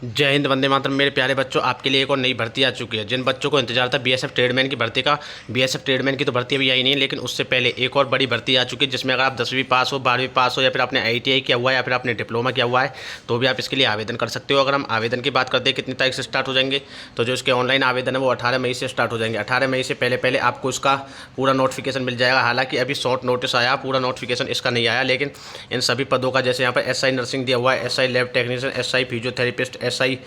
जय हिंद, वंदे मातरम। मेरे प्यारे बच्चों, आपके लिए एक और नई भर्ती आ चुकी है। जिन बच्चों को इंतजार था बीएसएफ ट्रेडमैन की भर्ती का, बीएसएफ ट्रेडमैन की तो भर्ती अभी आई नहीं है, लेकिन उससे पहले एक और बड़ी भर्ती आ चुकी है, जिसमें अगर आप 10वीं पास हो, 12वीं पास हो, या फिर आपने आईटीआई किया हुआ है, या फिर आपने डिप्लोमा किया हुआ है, तो भी आप इसके लिए आवेदन कर सकते हो। अगर हम आवेदन की बात करते हैं कितनी तारीख से स्टार्ट हो जाएंगे, तो जो इसके ऑनलाइन आवेदन है वो 18 मई से स्टार्ट हो जाएंगे। 18 मई से पहले पहले आपको इसका पूरा नोटिफिकेशन मिल जाएगा। हालांकि अभी शॉर्ट नोटिस आया, पूरा नोटिफिकेशन इसका नहीं आया, लेकिन इन सभी पदों का, जैसे यहाँ पर एसआई नर्सिंग दिया हुआ है, SI lab technician, SI physiotherapist, SI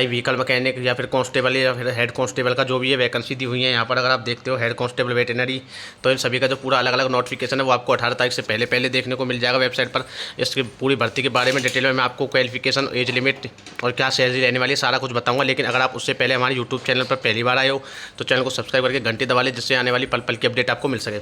vehicle mechanic, या फिर कांस्टेबल, या फिर हेड कांस्टेबल का जो भी है वैकेंसी दी हुई है यहाँ पर। अगर आप देखते हो हेड कांस्टेबल वेटनरी, तो इन सभी का जो पूरा अलग अलग नोटिफिकेशन है वो आपको 18 तारीख से पहले पहले देखने को मिल जाएगा वेबसाइट पर। इसकी पूरी भर्ती के बारे में डिटेल में मैं आपको क्वालिफिकेशन, एज लिमिट और क्या सैलरी रहने वाली है सारा कुछ बताऊंगा। लेकिन अगर आप उससे पहले हमारे यूट्यूब चैनल पर पहली बार आए हो तो चैनल को सब्सक्राइब करके घंटी दबा लें, जिससे आने वाली पल पल की अपडेट आपको मिल सके।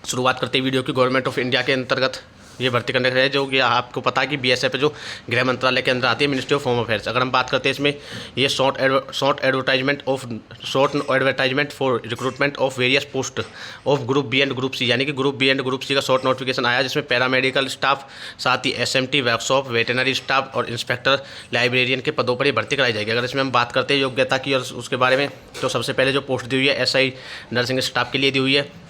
शुरुआत करते ही वीडियो की, गवर्नमेंट ऑफ इंडिया के अंतर्गत ये भर्ती करने के लिए, जो कि आपको पता है कि बीएसएफ है, जो गृह मंत्रालय के अंदर आती है, मिनिस्ट्री ऑफ होम अफेयर्स। अगर हम बात करते हैं इसमें, ये short advertisement for recruitment of various post of group B and group C, यानी कि group B and group C का शॉर्ट नोटिफिकेशन आया, जिसमें पैरामेडिकल स्टाफ, साथ ही एसएमटी, वर्कशॉप, वेटनरी स्टाफ और इंस्पेक्टर लाइब्रेरियन के पदों पर ये भर्ती कराई जाएगी। अगर इसमें हम बात करते हैं योग्यता की और उसके बारे में, तो सबसे पहले जो पोस्ट दी हुई है एसआई नर्सिंग स्टाफ के लिए दी हुई है,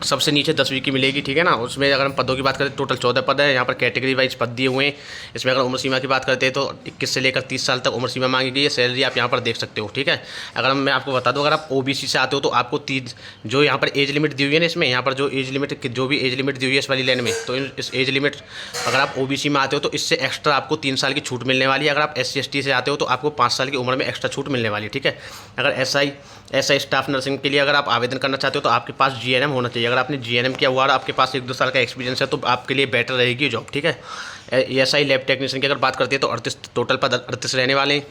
सबसे नीचे 10वीं की मिलेगी, ठीक है ना। उसमें अगर हम पदों की बात करें, टोटल 14 पद है यहाँ पर, कैटेगरी वाइज पद दिए हुए हैं। इसमें अगर उम्र सीमा की बात करते हैं तो 21 से लेकर 30 साल तक उम्र सीमा मांगी गई है। सैलरी आप यहाँ पर देख सकते हो, ठीक है। मैं आपको बता दूँ, अगर आप ओबीसी से आते हो तो आपको जो यहाँ पर एज लिमिट दी हुई है ना, इसमें यहाँ पर जो भी एज लिमिट दी हुई है इस वाली लाइन में, तो इस एज लिमिट, अगर आप ओबीसी में आते हो तो इससे एक्स्ट्रा आपको 3 साल की छूट मिलने वाली है। अगर आप SC/ST से आते हो तो आपको 5 साल की उम्र में एक्स्ट्रा छूट मिलने वाली है, ठीक है। अगर एसआई स्टाफ नर्सिंग के लिए अगर आप आवेदन करना चाहते हो तो आपके पास जीएनएम होना चाहिए। अगर आपने जीएनएम किया हुआ और आपके पास 1-2 साल का एक्सपीरियंस है तो आपके लिए बेटर रहेगी जॉब, ठीक है। एसआई लैब टेक्नीशियन की अगर बात करते हैं तो 38 टोटल पद 38 रहने वाले हैं।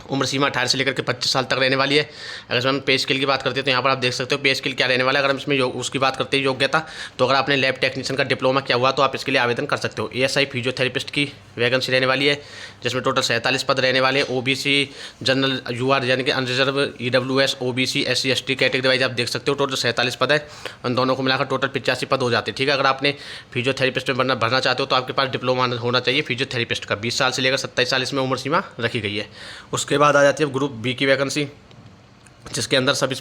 उम्र सीमा 18 से लेकर के 25 साल तक रहने वाली है। अगर इसमें हम पे स्केल की बात करते हैं तो यहाँ पर आप देख सकते हो पे स्केल क्या रहने वाला है। अगर हम इसमें उसकी बात करते हैं योग्यता, तो अगर आपने लैब टेक्नीशियन का डिप्लोमा किया हुआ तो आप इसके लिए आवेदन कर सकते हो। एएसआई फिजियोथेरेपिस्ट की वैकेंसी रहने वाली है, जिसमें टोटल 47 पद रहने वाले हैं। ओबीसी, जनरल, यूआर यानी कि unreserve, EWS, OBC, SC/ST category wise आप देख सकते हो। टोटल 47 पद है, उन दोनों को मिलाकर टोटल 85 पद हो जाते हैं, ठीक है। अगर आपने फिजियोथेरेपिस्ट में भरना चाहते हो तो आपके पास डिप्लोमा होना चाहिए फिजियोथेरेपिस्ट का, 20 साल से लेकर 27 साल इसमें उम्र सीमा रखी गई है। उसके बाद आ जाती है ग्रुप बी की वैकेंसी, जिसके अंदर सब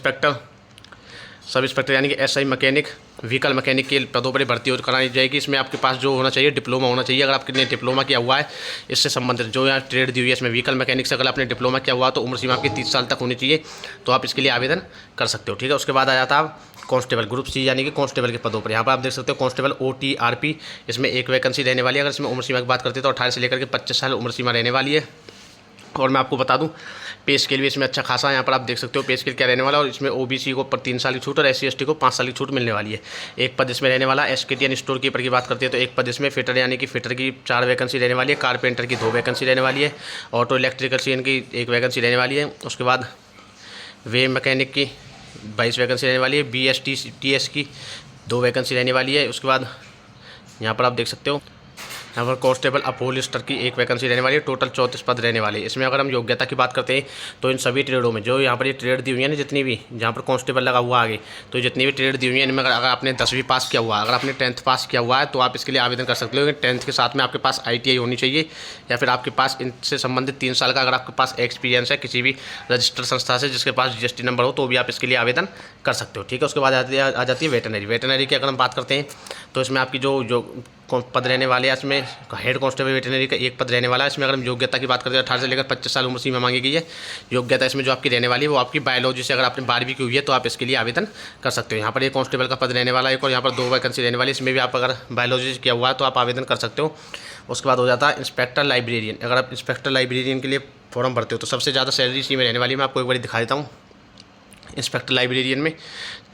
इंस्पेक्टर यानी कि एसआई मैकेनिक, व्हीकल मैकेनिक के पदों पर भर्ती कराई जाएगी। इसमें आपके पास जो होना चाहिए डिप्लोमा होना चाहिए। अगर आपने डिप्लोमा किया हुआ है इससे संबंधित, जो यहाँ ट्रेड दी हुई है इसमें व्हीकल मैकेनिक से, अगर आपने डिप्लोमा किया हुआ तो उम्र सीमा आपकी 30 साल तक होनी चाहिए, तो आप इसके लिए आवेदन कर सकते हो, ठीक है। उसके बाद आ जाता है आप कांस्टेबल, ग्रुप सी यानी कि कांस्टेबल के पदों पर। यहाँ पर आप देख सकते हो कांस्टेबल OTRP, इसमें एक वैकेंसी रहने वाली है। अगर इसमें उम्र सीमा की बात करते हैं तो 18 से लेकर के 25 साल उम्र सीमा रहने वाली है। और मैं आपको बता दूं, पे स्केल भी इसमें अच्छा खासा है। यहाँ पर आप देख सकते हो पे स्केल क्या रहने वाला है, और इसमें ओबीसी को पर 3 साल की छूट और SC/ST को 5 साल की छूट मिलने वाली है। एक पद इसमें रहने वाला SKTN स्टोर कीपर की बात करते हैं तो एक पद इसमें फिटर यानी कि फिटर की 4 वैकेंसी रहने वाली है। कारपेंटर की 2 वैकेंसी रहने वाली है। ऑटो इलेक्ट्रिकल की 1 वैकेंसी रहने वाली है। उसके बाद वे मैकेनिक की 22 वैकेंसी रहने वाली है। BSTS की 2 वैकेंसी रहने वाली है। उसके बाद यहाँ पर आप देख सकते हो, यहाँ पर कांस्टेबल अपहोल्स्टर की 1 वैकेंसी रहने वाली है। टोटल 34 पद रहने वाले हैं। इसमें अगर हम योग्यता की बात करते हैं तो इन सभी ट्रेडों में, जो यहाँ पर ये ट्रेड दी हुई है ना, जितनी भी जहाँ पर कांस्टेबल लगा हुआ आगे, तो जितनी भी ट्रेड दी हुई है इनमें अगर आपने 10वीं पास किया हुआ है, अगर आपने 10th पास किया हुआ है तो आप इसके लिए आवेदन कर सकते हो। लेकिन 10th के साथ में आपके पास ITI होनी चाहिए, या फिर आपके पास इनसे संबंधित 3 साल का अगर आपके पास एक्सपीरियंस है किसी भी रजिस्टर्ड संस्था से जिसके पास GST नंबर हो, तो भी आप इसके लिए आवेदन कर सकते हो, ठीक है। उसके बाद आ जाती है वेटनरी की। अगर हम बात करते हैं तो इसमें आपकी जो पद रहने वाले हैं, इसमें हेड कांस्टेबल वेटनरी का 1 पद रहने वाला है। इसमें अगर हम योग्यता की बात करते हैं 18 से लेकर 25 साल उम्र सीमा मांगी गई है। योग्यता इसमें जो आपकी रहने वाली है वो आपकी बायोलॉजी से, अगर आपने 12वीं की हुई है तो आप इसके लिए आवेदन कर सकते हो। यहाँ पर एक कांस्टेबल का पद रहने वाला है, और यहाँ पर 2 वैकेंसी रहने वाली है। इसमें भी आप अगर बायोलॉजी किया हुआ है तो आप आवेदन कर सकते हो। उसके बाद हो जाता है इंस्पेक्टर लाइब्रेरियन। अगर आप इंस्पेक्टर लाइब्रेरियन के लिए फॉर्म भरते हो तो सबसे ज़्यादा सैलरी इसी में रहने वाली है। मैं आपको एक बार दिखा देता हूँ। इंस्पेक्टर लाइब्रेरियन में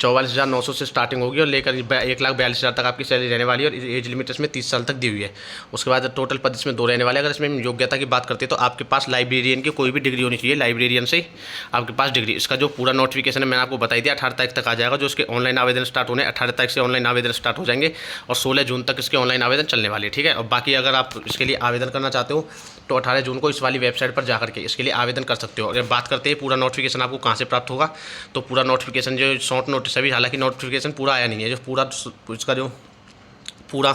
44,900 से स्टार्टिंग होगी और लेकर 1,42,000 तक आपकी सैलरी रहने वाली है, और एज लिमिट इसमें 30 साल तक दी हुई है। उसके बाद टोटल पद इसमें 2 रहने वाले हैं। अगर इसमें योग्यता की बात करते हैं तो आपके पास लाइब्रेरियन की कोई भी डिग्री होनी चाहिए, लाइब्रेरियन से आपके पास डिग्री। इसका जो पूरा नोटिफिकेशन है मैंने आपको बताई दिया, 18 तारीख तक आ जाएगा। जो इसके ऑनलाइन आवेदन स्टार्ट होने 18 तारीख से ऑनलाइन आवेदन स्टार्ट हो जाएंगे, और 16 जून तक इसके ऑनलाइन आवेदन चलने वाले, ठीक है। और बाकी अगर आप इसके लिए आवेदन करना चाहते हो तो 18 जून को इस वाली वेबसाइट पर जाकर के इसके लिए आवेदन कर सकते हो। अगर बात करते हैं पूरा नोटिफिकेशन आपको कहाँ से प्राप्त होगा, तो पूरा नोटिफिकेशन जो शॉर्ट नोटिस, अभी हालांकि नोटिफिकेशन पूरा आया नहीं है, जो पूरा इसका जो पूरा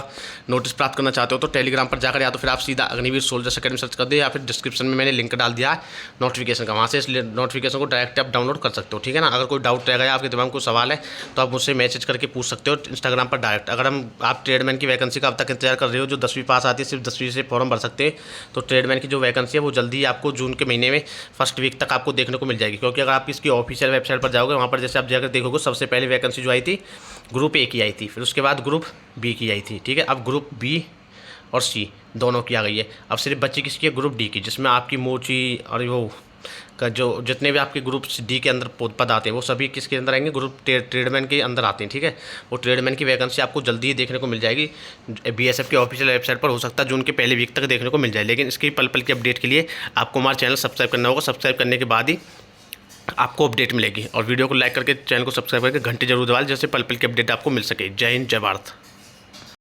नोटिस प्राप्त करना चाहते हो तो टेलीग्राम पर जाकर या तो फिर आप सीधा अग्निवीर सोल्जर्स अकेडमी सर्च कर दे, या फिर डिस्क्रिप्शन में मैंने लिंक डाल दिया है नोटिफिकेशन का, वहाँ से इस नोटिफिकेशन को डायरेक्ट आप डाउनलोड कर सकते हो। ठीक है ना। अगर कोई डाउट रह गया, आपके दिमाग में कोई सवाल है तो आप मुझसे मैसेज करके पूछ सकते हो इंस्टाग्राम पर डायरेक्ट। अगर आप ट्रेडमैन की वैकेंसी का अब तक इंतजार कर रहे हो, जो 10वीं पास आती है, सिर्फ 10वीं से फॉर्म भर सकते हैं, तो ट्रेडमैन की जो वैकेंसी है वो जल्दी आपको जून के महीने में फर्स्ट वीक तक आपको देखने को मिल जाएगी। क्योंकि अगर आप इसकी ऑफिशियल वेबसाइट पर जाओगे, वहाँ पर जैसे आप जाकर देखोगे, सबसे पहले वैकेंसी जो आई थी ग्रुप ए की आई थी, फिर उसके बाद ग्रुप बी की आई थी। ठीक है। अब ग्रुप बी और सी दोनों की आ गई है। अब सिर्फ बच्ची किसकी है? ग्रुप डी की, जिसमें आपकी मोची और वो का जो जितने भी आपके ग्रुप डी के अंदर पद आते हैं वो सभी किसके अंदर आएंगे? ग्रुप ट्रेडमैन के अंदर आते हैं। ठीक है। वो ट्रेडमैन की वैकेंसी आपको जल्दी ही देखने को मिल जाएगी। बीएसएफ की ऑफिशियल वेबसाइट पर हो सकता है जून के पहले वीक तक देखने को मिल जाए। लेकिन इसकी पल पल की अपडेट के लिए आपको हमारा चैनल सब्सक्राइब करना होगा। सब्सक्राइब करने के बाद ही आपको अपडेट मिलेगी। और वीडियो को लाइक करके चैनल को सब्सक्राइब करके घंटी जरूर दबाएं, जैसे पल पल की अपडेट आपको मिल सके। जय हिंद, जय भारत।